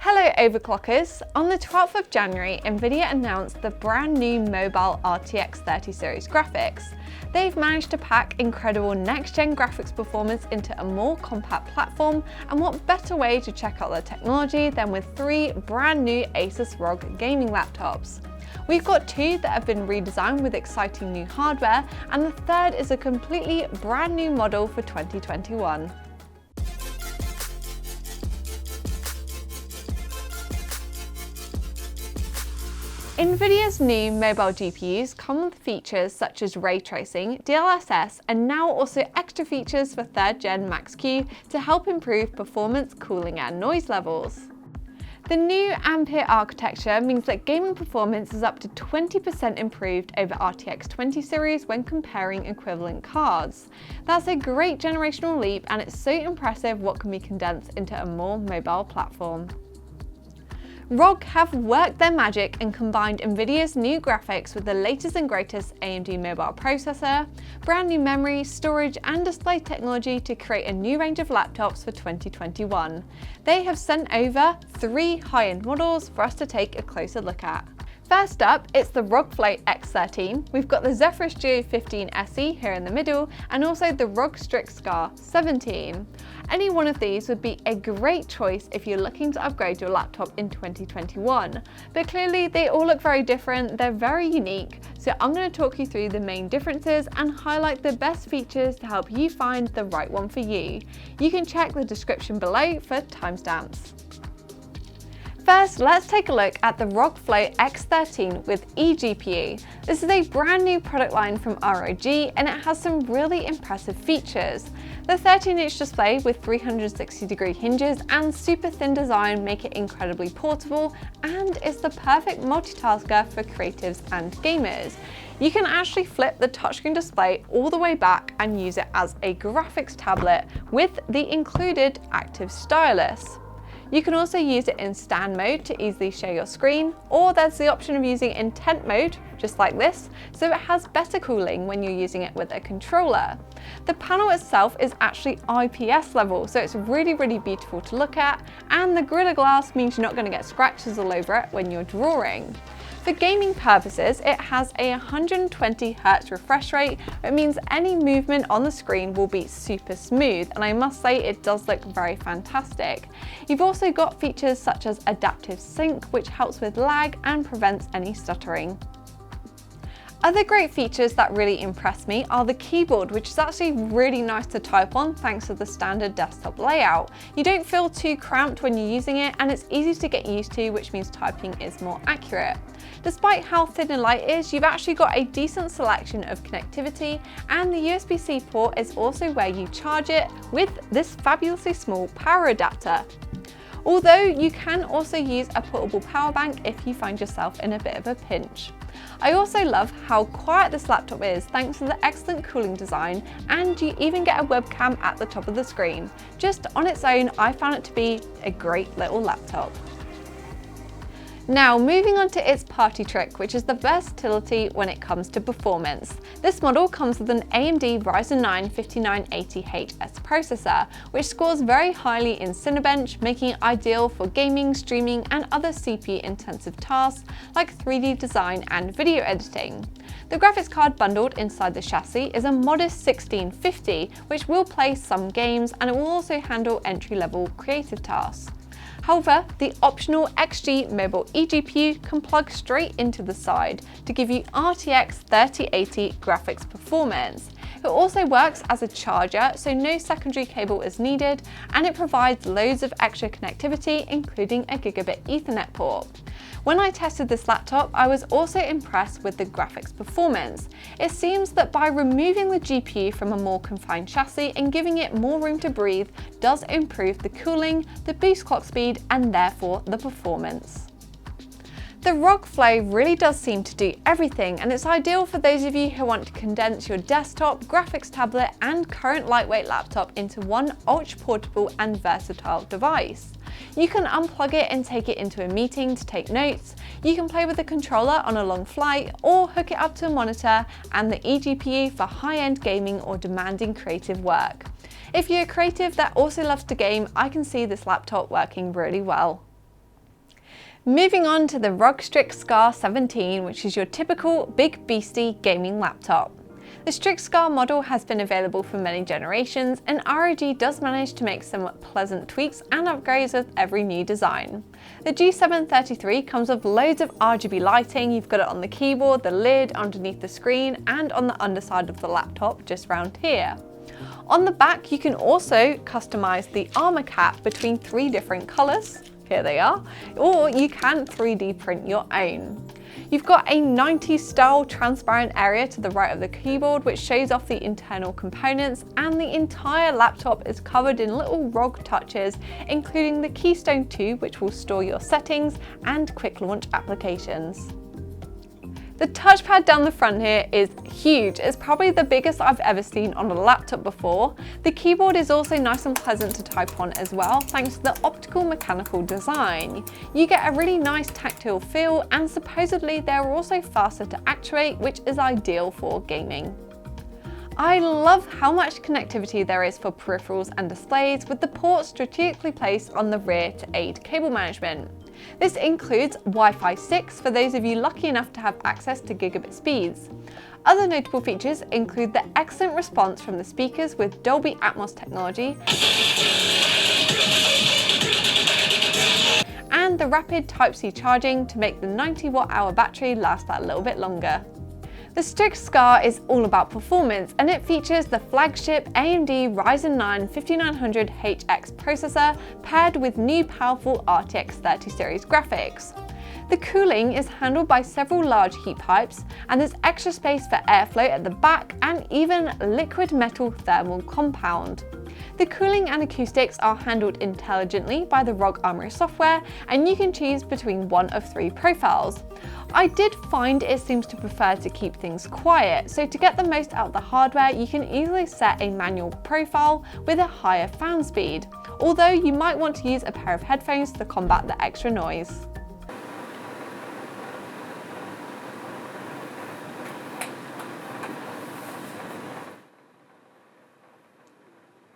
Hello Overclockers! On the 12th of January, Nvidia announced the brand new mobile RTX 30 series graphics. They've managed to pack incredible next-gen graphics performance into a more compact platform, and what better way to check out their technology than with 3 brand new Asus ROG gaming laptops. We've got 2 that have been redesigned with exciting new hardware, and the third is a completely brand new model for 2021. Nvidia's new mobile GPUs come with features such as ray tracing, DLSS, and now also extra features for 3rd gen Max-Q to help improve performance, cooling, and noise levels. The new Ampere architecture means that gaming performance is up to 20% improved over RTX 20 series when comparing equivalent cards. That's a great generational leap, and it's so impressive what can be condensed into a more mobile platform. ROG have worked their magic and combined Nvidia's new graphics with the latest and greatest AMD mobile processor, brand new memory, storage, and display technology to create a new range of laptops for 2021. They have sent over 3 high-end models for us to take a closer look at. First up, it's the ROG Float X13. We've got the Zephyrus Duo 15 SE here in the middle, and also the ROG Strix Scar 17. Any one of these would be a great choice if you're looking to upgrade your laptop in 2021. But clearly they all look very different, they're very unique, so I'm going to talk you through the main differences and highlight the best features to help you find the right one for you. You can check the description below for timestamps. First, let's take a look at the ROG Float X13 with eGPU. This is a brand new product line from ROG, and it has some really impressive features. The 13-inch display with 360-degree hinges and super thin design make it incredibly portable, and is the perfect multitasker for creatives and gamers. You can actually flip the touchscreen display all the way back and use it as a graphics tablet with the included active stylus. You can also use it in stand mode to easily share your screen, or there's the option of using it in tent mode, just like this, so it has better cooling when you're using it with a controller. The panel itself is actually IPS level, so it's really beautiful to look at, and the Gorilla Glass means you're not going to get scratches all over it when you're drawing. For gaming purposes, it has a 120Hz refresh rate, which means any movement on the screen will be super smooth, and I must say it does look very fantastic. You've also got features such as adaptive sync, which helps with lag and prevents any stuttering. Other great features that really impress me are the keyboard, which is actually really nice to type on thanks to the standard desktop layout. You don't feel too cramped when you're using it, and it's easy to get used to, which means typing is more accurate. Despite how thin and light it is, you've actually got a decent selection of connectivity, and the USB-C port is also where you charge it with this fabulously small power adapter. Although you can also use a portable power bank if you find yourself in a bit of a pinch. I also love how quiet this laptop is thanks to the excellent cooling design, and you even get a webcam at the top of the screen. Just on its own, I found it to be a great little laptop. Now moving on to its party trick, which is the versatility when it comes to performance. This model comes with an AMD Ryzen 9 5980HS processor, which scores very highly in Cinebench, making it ideal for gaming, streaming, and other CPU-intensive tasks like 3D design and video editing. The graphics card bundled inside the chassis is a modest 1650, which will play some games, and it will also handle entry-level creative tasks. However, the optional XG Mobile eGPU can plug straight into the side to give you RTX 3080 graphics performance. It also works as a charger, so no secondary cable is needed, and it provides loads of extra connectivity, including a gigabit Ethernet port. When I tested this laptop, I was also impressed with the graphics performance. It seems that by removing the GPU from a more confined chassis and giving it more room to breathe does improve the cooling, the boost clock speed, and therefore the performance. The ROG Flow really does seem to do everything, and it's ideal for those of you who want to condense your desktop, graphics tablet, and current lightweight laptop into one ultra-portable and versatile device. You can unplug it and take it into a meeting to take notes, you can play with the controller on a long flight, or hook it up to a monitor and the eGPU for high-end gaming or demanding creative work. If you're a creative that also loves to game, I can see this laptop working really well. Moving on to the ROG Strix Scar 17, which is your typical big beastie gaming laptop. The Strix Scar model has been available for many generations, and ROG does manage to make some pleasant tweaks and upgrades with every new design. The G733 comes with loads of RGB lighting. You've got it on the keyboard, the lid, underneath the screen, and on the underside of the laptop just round here. On the back, you can also customize the armor cap between 3 different colors. Here they are, or you can 3D print your own. You've got a 90s style transparent area to the right of the keyboard which shows off the internal components, and the entire laptop is covered in little ROG touches, including the Keystone 2 which will store your settings and quick launch applications. The touchpad down the front here is huge. It's probably the biggest I've ever seen on a laptop before. The keyboard is also nice and pleasant to type on as well, thanks to the optical mechanical design. You get a really nice tactile feel, and supposedly they're also faster to actuate, which is ideal for gaming. I love how much connectivity there is for peripherals and displays, with the ports strategically placed on the rear to aid cable management. This includes Wi-Fi 6 for those of you lucky enough to have access to gigabit speeds. Other notable features include the excellent response from the speakers with Dolby Atmos technology and the rapid Type-C charging to make the 90 watt-hour battery last that little bit longer. The Strix Scar is all about performance, and it features the flagship AMD Ryzen 9 5900HX processor paired with new powerful RTX 30 series graphics. The cooling is handled by several large heat pipes, and there's extra space for airflow at the back and even liquid metal thermal compound. The cooling and acoustics are handled intelligently by the ROG Armoury software, and you can choose between one of 3 profiles. I did find it seems to prefer to keep things quiet, so to get the most out of the hardware, you can easily set a manual profile with a higher fan speed, although you might want to use a pair of headphones to combat the extra noise.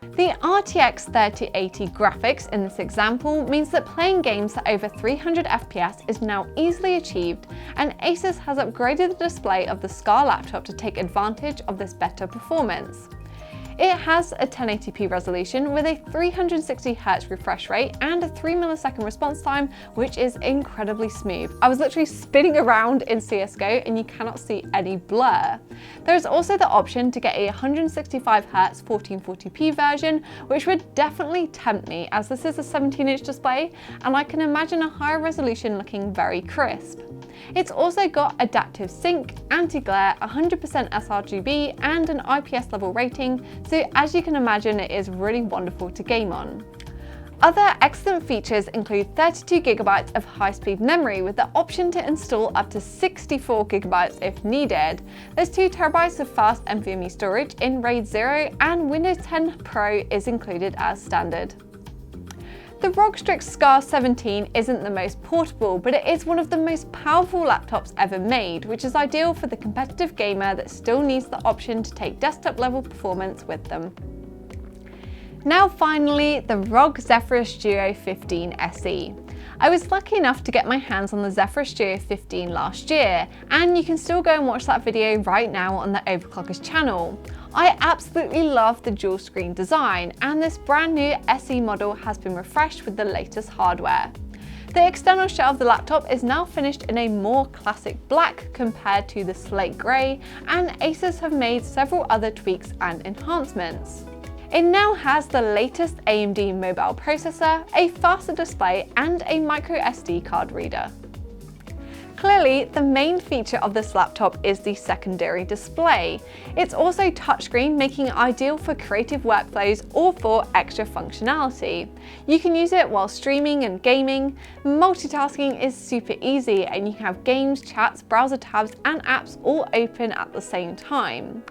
The RTX 3080 graphics in this example means that playing games at over 300 FPS is now easily achieved, and Asus has upgraded the display of the Scar laptop to take advantage of this better performance. It has a 1080p resolution with a 360Hz refresh rate and a 3 millisecond response time, which is incredibly smooth. I was literally spinning around in CSGO and you cannot see any blur. There is also the option to get a 165Hz 1440p version, which would definitely tempt me as this is a 17-inch display and I can imagine a higher resolution looking very crisp. It's also got adaptive sync, anti-glare, 100% sRGB and an IPS level rating, so as you can imagine it is really wonderful to game on. Other excellent features include 32GB of high-speed memory with the option to install up to 64GB if needed. There's 2TB of fast NVMe storage in RAID 0, and Windows 10 Pro is included as standard. The ROG Strix Scar 17 isn't the most portable, but it is one of the most powerful laptops ever made, which is ideal for the competitive gamer that still needs the option to take desktop level performance with them. Now finally, the ROG Zephyrus Duo 15 SE. I was lucky enough to get my hands on the Zephyrus Duo 15 last year, and you can still go and watch that video right now on the Overclockers channel. I absolutely love the dual screen design, and this brand new SE model has been refreshed with the latest hardware. The external shell of the laptop is now finished in a more classic black compared to the slate grey, and Asus have made several other tweaks and enhancements. It now has the latest AMD mobile processor, a faster display, and a micro SD card reader. Clearly, the main feature of this laptop is the secondary display. It's also touchscreen, making it ideal for creative workflows or for extra functionality. You can use it while streaming and gaming. Multitasking is super easy, and you can have games, chats, browser tabs, and apps all open at the same time.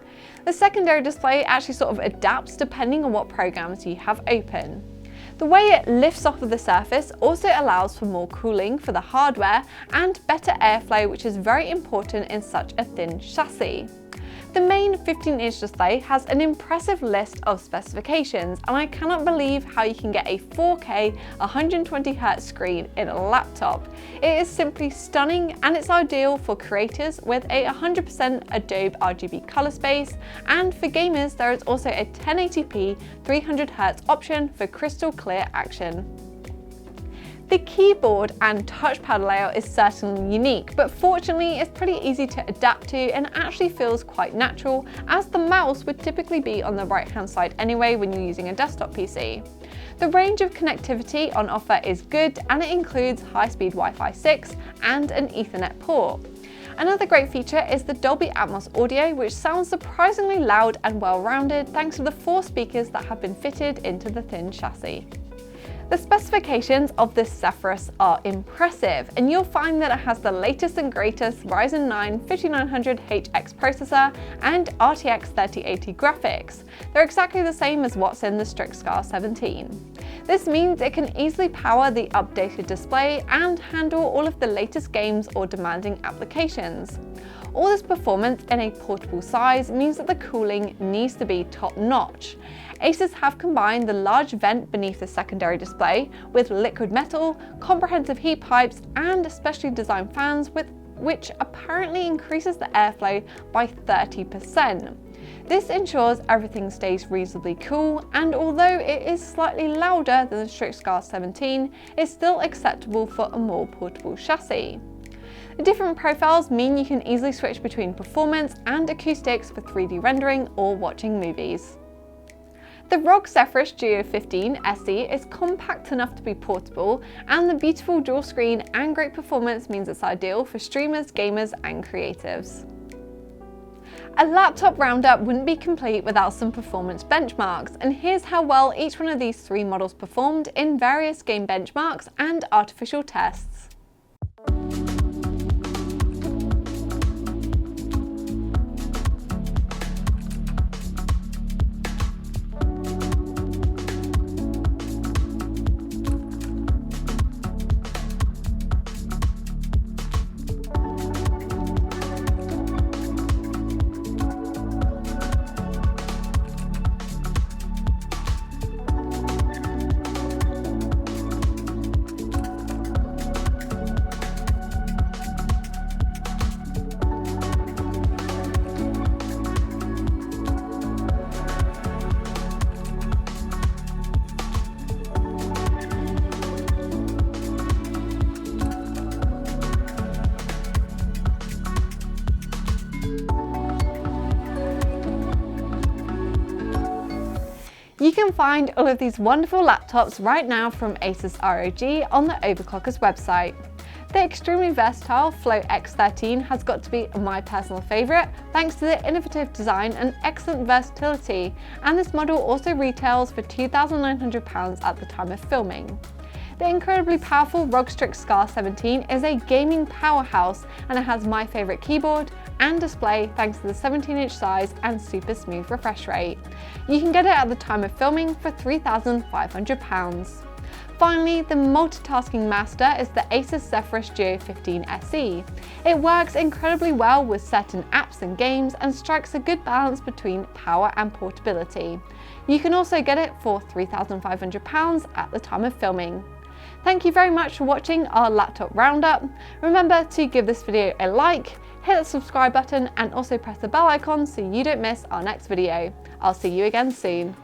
The secondary display actually sort of adapts depending on what programs you have open. The way it lifts off of the surface also allows for more cooling for the hardware and better airflow, which is very important in such a thin chassis. The main 15-inch display has an impressive list of specifications, and I cannot believe how you can get a 4K 120Hz screen in a laptop. It is simply stunning, and it's ideal for creators with a 100% Adobe RGB color space, and for gamers there is also a 1080p 300Hz option for crystal clear action. The keyboard and touchpad layout is certainly unique, but fortunately it's pretty easy to adapt to and actually feels quite natural, as the mouse would typically be on the right hand side anyway when you're using a desktop PC. The range of connectivity on offer is good, and it includes high-speed Wi-Fi 6 and an Ethernet port. Another great feature is the Dolby Atmos audio, which sounds surprisingly loud and well-rounded thanks to the 4 speakers that have been fitted into the thin chassis. The specifications of this Zephyrus are impressive, and you'll find that it has the latest and greatest Ryzen 9 5900HX processor and RTX 3080 graphics. They're exactly the same as what's in the Strix Scar 17. This means it can easily power the updated display and handle all of the latest games or demanding applications. All this performance in a portable size means that the cooling needs to be top-notch. Asus have combined the large vent beneath the secondary display with liquid metal, comprehensive heat pipes, and specially designed fans which apparently increases the airflow by 30%. This ensures everything stays reasonably cool, and although it is slightly louder than the Strix Scar 17, it's still acceptable for a more portable chassis. The different profiles mean you can easily switch between performance and acoustics for 3D rendering or watching movies. The ROG Zephyrus Duo 15 SE is compact enough to be portable, and the beautiful dual screen and great performance means it's ideal for streamers, gamers, and creatives. A laptop roundup wouldn't be complete without some performance benchmarks, and here's how well each one of these 3 models performed in various game benchmarks and artificial tests. You can find all of these wonderful laptops right now from Asus ROG on the Overclockers website. The extremely versatile Flow X13 has got to be my personal favourite thanks to the innovative design and excellent versatility, and this model also retails for £2,900 at the time of filming. The incredibly powerful ROG Strix Scar 17 is a gaming powerhouse, and it has my favourite keyboard and display thanks to the 17-inch size and super smooth refresh rate. You can get it at the time of filming for £3,500. Finally, the multitasking master is the Asus Zephyrus Duo 15 SE. It works incredibly well with certain apps and games and strikes a good balance between power and portability. You can also get it for £3,500 at the time of filming. Thank you very much for watching our laptop roundup. Remember to give this video a like, hit the subscribe button, and also press the bell icon so you don't miss our next video. I'll see you again soon.